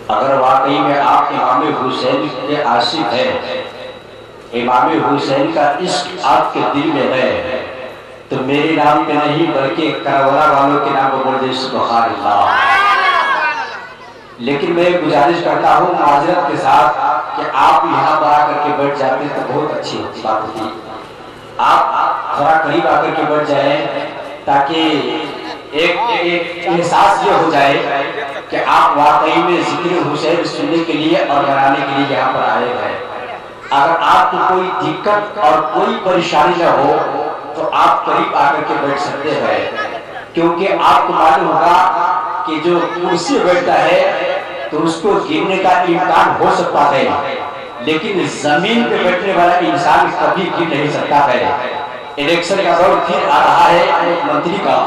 اگر واقعی میں آپ امام حسین کے عاشق ہیں، امام حسین کا عشق آپ کے دل میں ہے، تو میرے نام پہ نہیں بلکہ کربلا والوں کے نام پہ بول دیں سبحان اللہ۔ لیکن میں گزارش کرتا ہوں معذرت کے ساتھ کہ آپ یہاں پر آ کر کے بیٹھ جاتے تو بہت اچھی بات ہوتی۔ آپ تھوڑا قریب آ کر کے بیٹھ جائیں تاکہ ایک احساس یہ ہو جائے کہ آپ واقعی میں ذکر حسین سننے کے لیے اور بنانے کے لیے یہاں پر آئے ہیں۔ اگر آپ کو کوئی دقت اور کوئی پریشانی نہ ہو تو آپ قریب آ کر کے بیٹھ سکتے ہیں، کیونکہ آپ کو معلوم ہوگا کہ جو کرسی بیٹھتا ہے تو اس کو گرنے کا امکان ہو سکتا ہے، لیکن زمین پہ بیٹھنے والا انسان کبھی گر نہیں سکتا ہے۔ الیکشن کا دور پھر آ رہا ہے، ایک منتری کا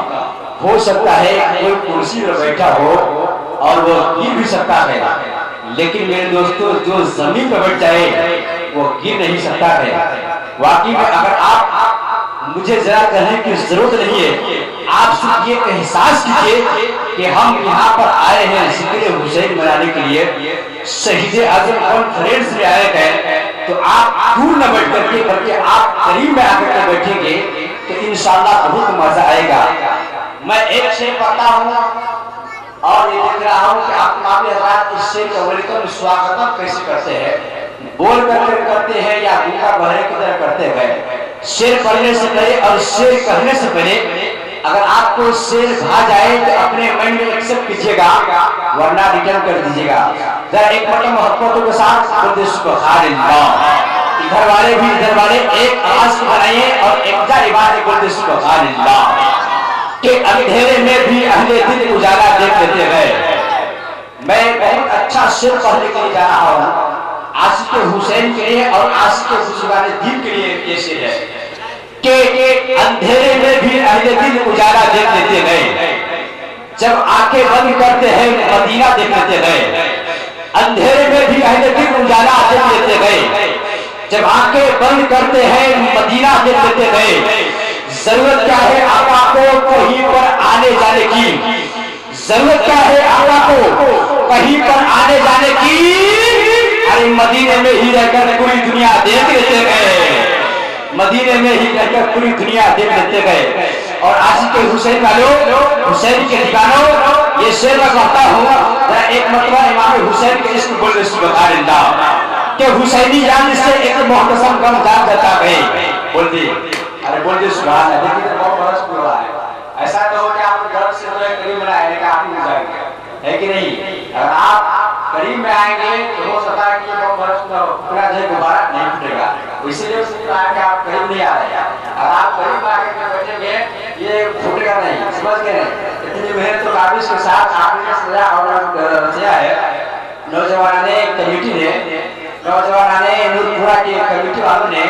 ہو سکتا ہے کوئی کرسی پر بیٹھا ہو اور وہ گر بھی سکتا ہے، لیکن میرے دوستو جو زمین پہ بیٹھ جائے وہ گر نہیں سکتا ہے۔ واقعی میں اگر آپ مجھے ذرا کہنے کی ضرورت نہیں ہے، آپ صرف یہ احساس کیجئے کہ ہم یہاں پر آئے ہیں ذکر حسین منانے کے لیے، شہید اعظم کانفرنس میں آئے ہیں، تو آپ دور نہ بیٹھ کر کے بلکہ آپ قریب میں آ کر کے بیٹھیں گے تو انشاءاللہ بہت مزہ آئے گا۔ میں ایک شعر پڑھتا ہوں اور یہ دیکھ رہا ہوں کہ آپ تمام حضرات اس شعر کا ویلکم سواگت کیسے کرتے ہیں، بول کر کے کرتے ہیں یا دوسرا بہرے کی طرح کرتے ہیں۔ شعر پڑھنے سے پہلے اور شعر کہنے سے پہلے اگر آپ کو شعر بھا جائے تو اپنے من میں ایکسپٹ کیجئے گا، ورنہ ریٹرن کر دیجئے گا۔ ذرا ایک مرتبہ محبتوں کے ساتھ بولتے سبحان اللہ۔ ادھر والے بھی ادھر والے ایک آواز کو بنائیے اور ایک جا عبادت بولتے سبحان اللہ۔ کہ اندھیرے میں بھی اہل دل اجالا دیکھ لیتے ہیں۔ میں بہت اچھا شعر پڑھنے کے لیے جا رہا ہوں عاشق حسین کے لیے اور عاشق بزرگان دین کے لیے۔ یہ شعر ہے کہ اندھیرے میں بھی اہل دل اجالا دیکھ لیتے ہیں، جب آنکھیں بند کرتے ہیں مدینہ دیکھ لیتے ہیں۔ اندھیرے میں بھی اہل دل اجالا دیکھ لیتے ہیں، جب آنکھیں بند کرتے ہیں مدینہ دیکھ لیتے ہیں۔ ضرورت کیا ہے آقا کو کہیں پر آنے جانے کی، ضرورت کیا ہے آقا کو کہیں پر آنے جانے کی، ارے مدینے میں ہی رہ کر پوری دنیا دیکھ لیتے گئے، مدینے میں ہی رہ کر پوری دنیا دیکھ لیتے گئے۔ اور عاشق حسین والوں، حسین کے دیوانوں، یہ شعر میں کہتا ہوں ایک مرتبہ امام حسین کے عشق بولے سبحان اللہ کہ حسینی جان سے ایک محتسم غم جان جاتا ہے۔ بول دی ارے بول دی سبحان اللہ۔ دیکھیے بہت برس پورا ہے، ایسا تو ہو کہ آپ گھر سے قریب بنائے لیکن آپ نہیں جائیں گے، ہے کہ نہیں؟ اگر آپ قریب میں آئیں گے تو ہو سکتا ہے کہ یہ بہت برس پورا جو دوبارہ نہیں پھٹے گا، اسی لیے اس لیے کہ آپ قریب نہیں آ رہے ہیں۔ اگر آپ قریب آ کے بیٹھیں گے یہ پھٹے گا نہیں، سمجھ گئے نہیں؟ اتنی محنت و کاوش کے ساتھ آپ نے سجا اور رچایا ہے۔ نوجوانان کمیٹی نے، نوجوانان نور پورا کی کمیٹی والوں نے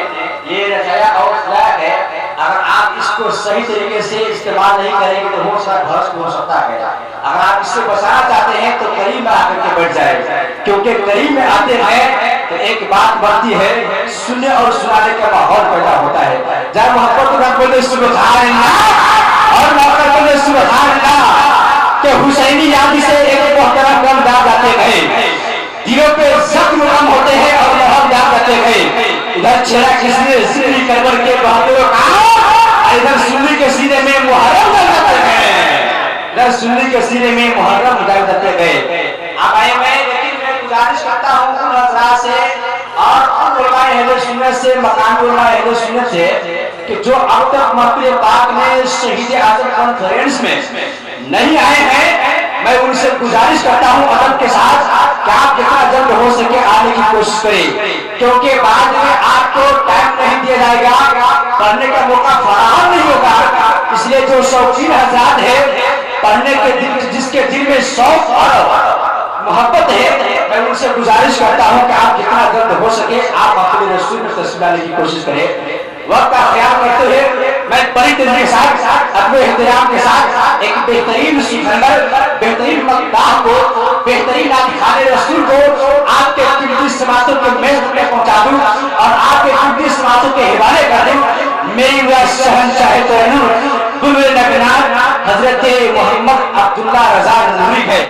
یہ رچایا اور سجایا ہے۔ اگر آپ اس کو صحیح طریقے سے استعمال نہیں کریں گے تو بہت سارا بھرس ہو سکتا ہے۔ اگر آپ اس سے بچانا چاہتے ہیں تو قریب میں آ کر کے بیٹھ جائے، کیونکہ قریب میں آتے ہیں تو ایک بات بڑھتی ہے، سننے اور سنانے کا ماحول پیدا ہوتا ہے۔ جب محبت کا بولے سبحان اللہ اور محبت بولے سبحان اللہ کہ حسینی یاد سے ایک محترم غم جا جاتے گئے، دلوں پہ زخم غم ہوتے ہیں اور محب جا جاتے گئے۔ ادھر چھیڑا کس نے سنی کربر کے بہادروں کا، ادھر سنی کے سینے میں محرم جا جاتے گئے، ادھر سنی کے سینے میں محرم جا جاتے گئے۔ اب آئے میں لیکن میں گزارش کرتا ہوں ان حضرات سے اور ان علماء اہل سنت سے، مقامی علماء اہل سنت سے کہ جو اب تک محفل پاک میں شہید اعظم کانفرنس میں نہیں آئے ہیں، میں ان سے گزارش کرتا ہوں ادب کے ساتھ کہ آپ جتنا جلد ہو سکے آنے کی کوشش کریں، کیونکہ بعد میں آپ کو ٹائم نہیں دیا جائے گا، پڑھنے کا موقع فراہم نہیں ہوگا۔ اس لیے جو شوقین حضرات ہیں پڑھنے کے دل، جس کے دل میں شوق اور محبت ہے، میں ان سے گزارش کرتا ہوں کہ آپ جتنا جلد ہو سکے آپ اپنے رسول میں تشریف لانے کی کوشش کریں۔ وقت کا خیال کرتے ہوئے میں بڑی تیزی کے ساتھ اپنے احترام کے ساتھ ایک بہترین سنگر، بہترین مقدار کو، بہترین خانے رسول کو آپ کے قیمتی سماعتوں کے میز میں پہنچا دوں اور آپ کے قیمتی سماعتوں کے حوالے کر دوں۔ میری وہ شہنشاہ تو نور گل نگنار حضرت محمد عبداللہ رضا نوری ہے۔